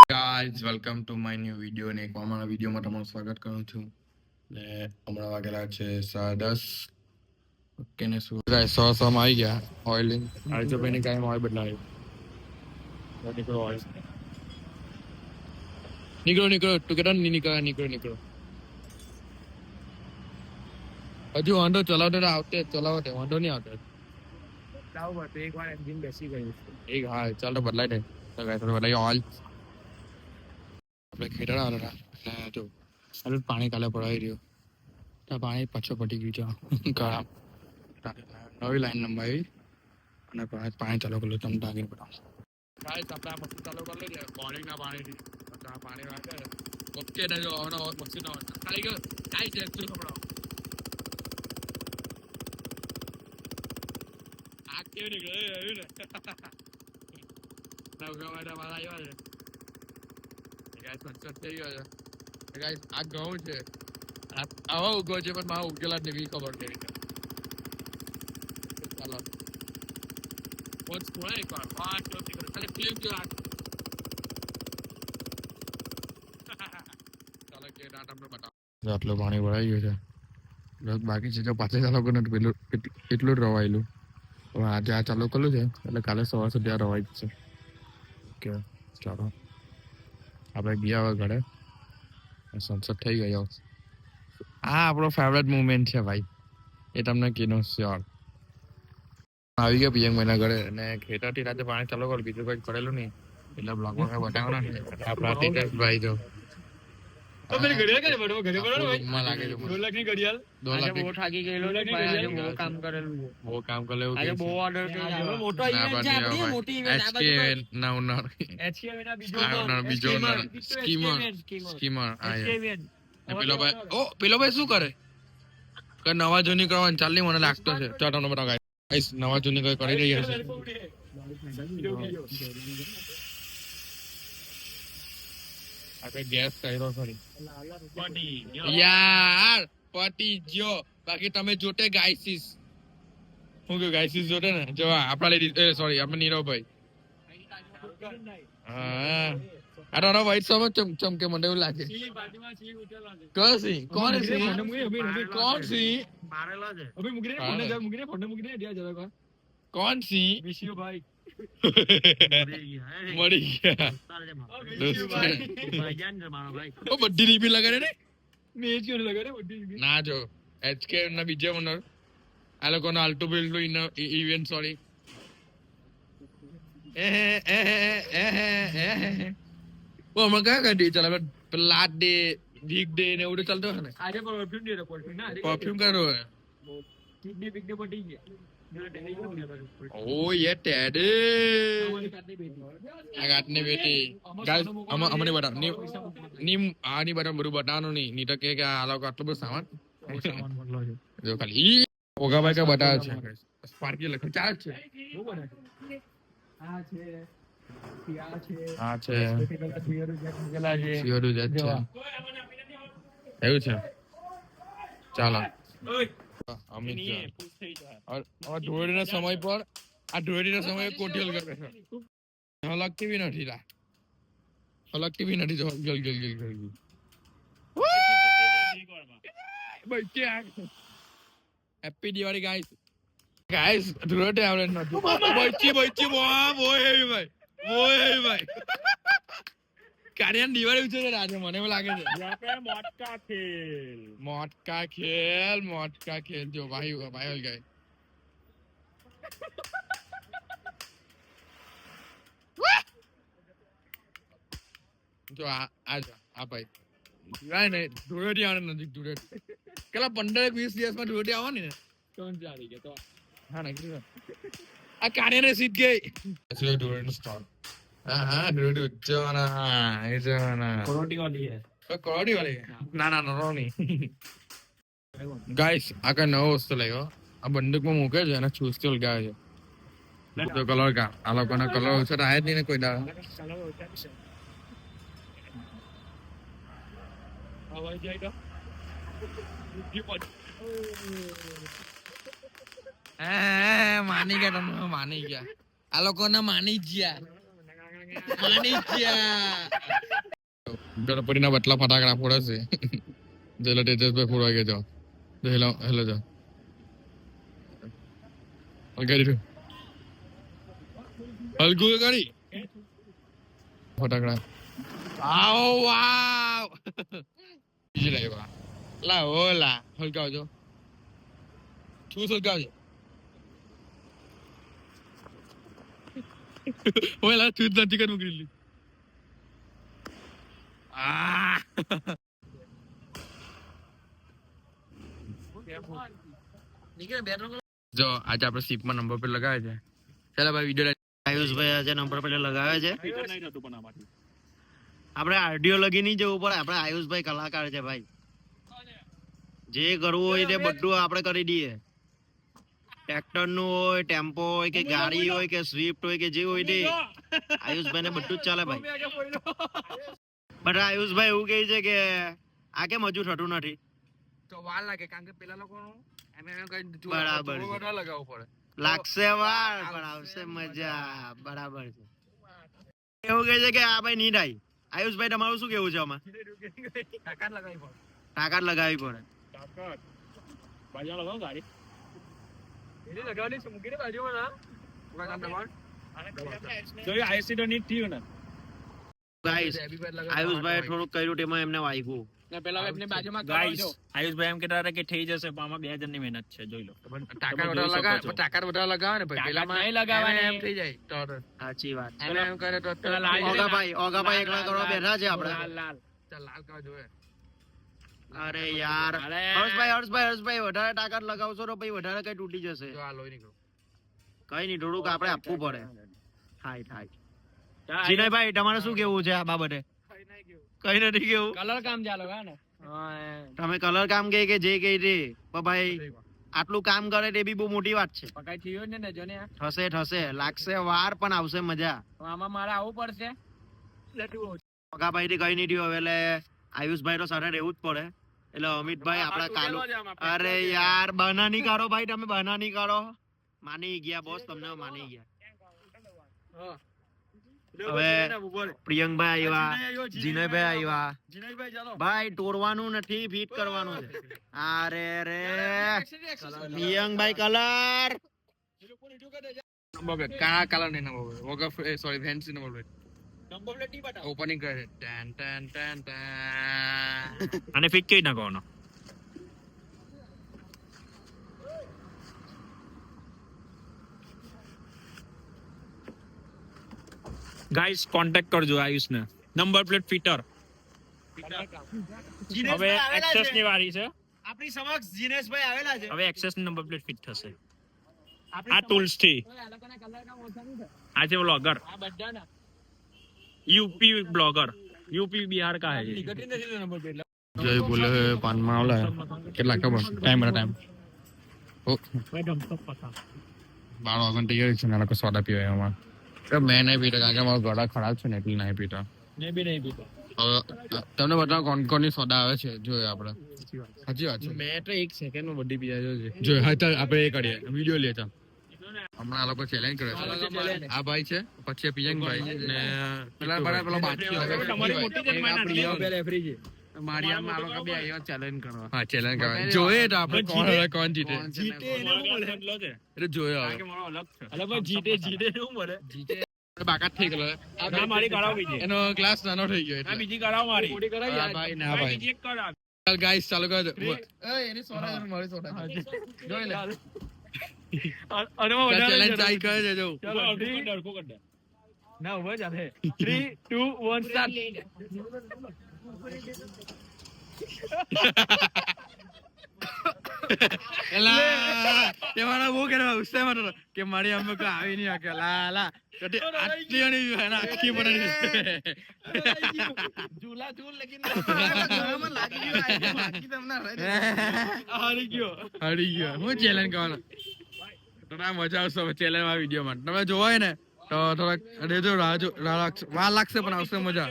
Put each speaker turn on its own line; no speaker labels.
guys welcome to my new video અને એક અમારા વિડીયોમાં તમારું સ્વાગત કરું છું ને હમણાં વાગેલા છે 10:30 ઓકે ને શું ગાઈઝ માં આવી ગયા ઓઇલિંગ આવી તો ભાઈ કાંઈ ઓઇલ બદલાવ્યું નીકળો ઓઇલ નીકળો તું કેટલા નીકળો હજુ વાંધો ચલાવતો વાંધો નહીં આવતો એક વાર એન્જિન બેસી ગયું એક હા ચાલ તો બદલાઈ દે તો ગાઈઝ બદલાઈ ઓઇલ આપણે ખેતર આવેલા એટલે જો સારું પાણી કાલે પડાવી રહ્યું ત્યાં પાણી પાછો પટી ગયું છે ગળા નવી લાઈન લંબાવી અને પાણી ચાલુ કર્યું તમે ટાંકીને પડાવો આપણે આ મશીન ચાલુ કરી લઈએ બોલિંગના પાણીથી આ પાણી વાગે ઓકે ને જો મશીન ખાલી ગયો કાંઈ છે શું પડાવો આ કેવી નીકળે આવ્યું ને નવગા માટે મારા આવ્યા છે થઈ ગયો છે ગાઈસ આ ઘઉં છે આવો ઉગો છે પણ મારા ઉગેલા જ નહીં ખબર કેવી છે ચાલો પોચ થોડા એક વાર પાંચ ચોથી કરે ખાલી ફિલ્મ જો ચાલો કે ડાટ આપણે બતાવો આટલું પાણી ભરાઈ ગયું છે બાકી છે જો પાછળ ચાલુ કર્યું પેલું એટલું જ રવાયેલું હવે આજે આ ચાલુ કર્યું છે એટલે કાલે સવાર સુધી આ રવાઈ જશે ઓકે ચાલો આપણે ગયા હવે ઘરે સનસેટ થઈ ગયો આ આપણો ફેવરેટ મુમેન્ટ છે ભાઈ એ તમને કીધું શ્યોર આવી ગયા પીએમ મહિના ઘરે અને ખેતરથી રાતે પાણી ચાલુ કર્યું બીજું કંઈ કરેલું નહીં એટલે બ્લોગમાં કંઈ બતાવ્યો નથી આપણા ટીચર્સ ભાઈ જો પેલો ભાઈ શું કરે નવા જૂની કરવાનું ચાલ મને લાગતો છે નવા જૂની કઈ કરી રહ્યા છે ગેસ કર્યો ખરી યાર પટી જ્યો બાકી તમે જોટે ગાયસીસ હું કે ગાયસીસ જોટે ને જો આપણા લેડી સોરી આપણે નીરવભાઈ હા આ તો વાઈટ સમજ ચમકે મને એવું લાગે કસી કોણ સી કોણ સી ભાઈ મળી ગયા બધી રીપી લગાડે ને ના જો એચકે ના બીજે મને આ લોકો નો આલ્ટો બિલ્ડ ઇવેન્ટ સોરી હમણાં કયા કાઢી ચાલ લાટ ડે વીક ડે ને એવું ચાલતો હે ને આજે પરફ્યુમ કર્યો હે ઓ યે ટેડે આ ગાટની બેટી ગાઈસ અમને બતા ની આની બતા બધું બતાવવાનું નહીં તો કે આ લોકો આટલું બધું સામાન જો ખાલી ઓગાભાઈ કે બતાવે છે સ્પાર્કી લખે ચાર છે હા છે એવું છે ચાલો અમિત ધોળીના સમય પર આ ધોળીના સમય કોટિયલ કરે છે હલકતી બી નથી હેપી દિવાળી ગાઈસ ધોળે આવડે નથી બચ્ચી ભાઈ કાર્યાન દિવાળી ઉછે આજે મને એવું લાગે છે મોટકા ખેલ જો ભાઈ ગાય જો આ ભાઈ ગાય ને ધોળેટી આવે નજીક ધોળેટી કેટલા 15-20 દિવસમાં ધોળેટી આવવાની ને તો હા ને આ કાર્યને સીધ ગઈ ધોળેટી સ્ટાર્ટ હા ધોળેટી ઉચ્ચવાના કરોટી વાળી ના રોની ગાઈસ આ કઈ નવો વસ્તુ લાગ્યો આ બંદૂકમાં મૂકે છે અને ચૂસથી ઉલગાવે છે કલર કા આ લોકોના કલર ઓછા તો આયા જ નહીં ને કોઈ દાડા માની ગયા તમે માની ગયા આ લોકો ને માની ગયા ગણપતિના બટલા ફટાકડા ફોડે છે જેલો તેજસભાઈ ફોડવા ગયા જો હેલો હેલો જો ગાડી હલગુ ગાડી ફટાકડા આવો વાવ બીજી લાવ્યા લા ઓલા હલગાવજો શું હલગાવજો ઓલા તું નથી કર મૂકી આ જો આજે આપણે સીપમાં નંબર પર લગાવે છે ચાલો ભાઈ વિડિયો
આયુષભાઈ આજે નંબર પ્લેટ લગાવે છે આપણે આરડીઓ લગી નહીં જવું પડે આપણે આયુષભાઈ કલાકાર છે ભાઈ જે કરવું હોય તે બધું આપણે કરી દઈએ ટ્રેક્ટર નું હોય ટેમ્પો હોય કે ગાડી હોય કે સ્વિફ્ટ હોય કે જે હોય તે આયુષભાઈ ને બધું જ ચાલે ભાઈ બટ આયુષભાઈ એવું કહે છે કે આ કેમ હજુ થતું નથી
તો વાર લાગે કારણ કે પેલા લોકોનું
બરાબર
લગાવવું પડે
લાગશે વાર પણ આવશે મજા બરાબર છે એવું કહે છે કે આ ભાઈ નહીં થાય આયુષભાઈ તમારું શું કેવું છે આમાં તાકાત લગાવવી પડે આયુષભાઈ થોડુંક કર્યું તેમાં એમને વાગ્યું
આયુષભાઈ એમ કહેતા હતા કે થઈ જશે પણ આમાં 2 જણની મહેનત છે જોઈ લો
ટાકા બધા લગાવે ને ભાઈ પેલામાં
નહીં લગાવવાની
એમ થઈ જાય તો
સાચી વાત
એને એમ કરે તો
ઓગાભાઈ એકલા કરવા બેઠા છે આપણે
ચાલ લાલ કરવા જોઈએ
અરે યાર હર્ષભાઈ વધારે તાકાત લગાવશો તો પછી વધારે કઈ તૂટી જશે
જો આ લોહી નીકળો
કઈ નહીં થોડુંક આપણે આપવું પડે થાય જીનયભાઈ તમારે શું કેવું છે આ બાબતે કઈ નથી કેવું
કલર કામ ચાલો ને
તમે કલર કામ કે જે કહી દે પણ ભાઈ આટલું કામ કરે તે બી બહુ મોટી વાત છે
કઈ થયો ને જો ને
થશે લાગશે વાર પણ આવશે મજા
આમાં મારે આવવું પડશે
ઓગાભાઈ થી કઈ નહીં થયું હવે એટલે આયુષભાઈ તો સાથે રહેવું જ પડે એટલે અમિતભાઈ આપડા કાલુ અરે યાર બહાના નહીં કાઢો ભાઈ તમે બહાના નહીં કાઢો માની ગયા બોસ તમને માની ગયા હવે પ્રિયંકભાઈ આવ્યા જીનયભાઈ આવ્યા ભાઈ તોડવાનું નથી ફિટ કરવાનું છે અરે રે પ્રિયંકભાઈ કલર
કાળા કલર નહીં નંબર વગર sorry fancy number plate opening કરે ટેન ટેન ટેન ટેન
અને ફિટ કઈ નાખવાનો ગાઈસ કોન્ટેક્ટ કરજો આયુષ ને નંબર પ્લેટ ફિટર હવે એક્સેસ ની વારી છે
આપણી સમક્ષ જીનેશભાઈ આવેલા છે
હવે એક્સેસ ની નંબર પ્લેટ ફિટ થશે આ ટૂલ્સ થી આ છે blogger UP blogger UP Bihar का है ये
जय बोले पान में आवला કેટલા ખબર ટાઈમ ઓ 12 વાગ્યાની તૈયારી છે નાના સોડા પીવાય આમાં તો મેં નહીં પીતા કારણ કે મારો ગળા ખરાબ છે ને એટલે નહીં પીતા
मैं भी नहीं पीता
તમને બતાવો કોણ કોની સોડા આવે છે જોઈએ આપણે સાચી વાત છે મેં તો 1 સેકન્ડમાં બધી પી જાય છે જો હા તો આપણે એ કરીએ વિડિયો લે ચાલ હમણાં આ લોકો ચેલેન્જ કરે છે આ ભાઈ છે પછી પિયંગભાઈ ને પેલા બાકી
તમારી મોટી જન્માના
મારિયામાં આ લોકો બે આયો ચેલેન્જ કરવા હા ચેલેન્જ કરવા જોઈએ તો આપણે કોણ જીતે
એને બદલો છે
એટલે જોયો
કે મારો અલગ છે અલે ભાઈ જીતે શું મળે
જીતે બાકાત થઈ ગયો
ના મારી કરાવ બીજી
એનો ક્લાસ નાનો થઈ ગયો
આ બીજી કરાવ મારી
મોટી કરાવી હા ભાઈ ના ભાઈ
બીજી એક કરાવ
ચાલ ગાઈસ ચાલો કર દો એની સોડા મારી સોડા જોઈ લે
અને
ચેલેન્જ ટ્રાય કરે છે જો
ચાલો ડરકો કર દે ના ઉભા જાતે 3 2 1 સ્ટાર્ટ
એલા તેવાના બહુ કરવા ઉસ્સે મારો કે મારી અમ્મે કો આવી નહીં આકે લા લા કટે આટલી ની હે ના આખી પડે
ઝૂલા ઝૂલ લેકિન ગળામાં લાગી ગયો બાકી તમને
હારી ગયો હું ચેલેન્જ કરવાનો તો ના મજા આવશે ચેલેન્જ માં વિડિયો માં તમે જોવાય ને તો થોડાક રેજો વાર લાગશે પણ આવશે મજા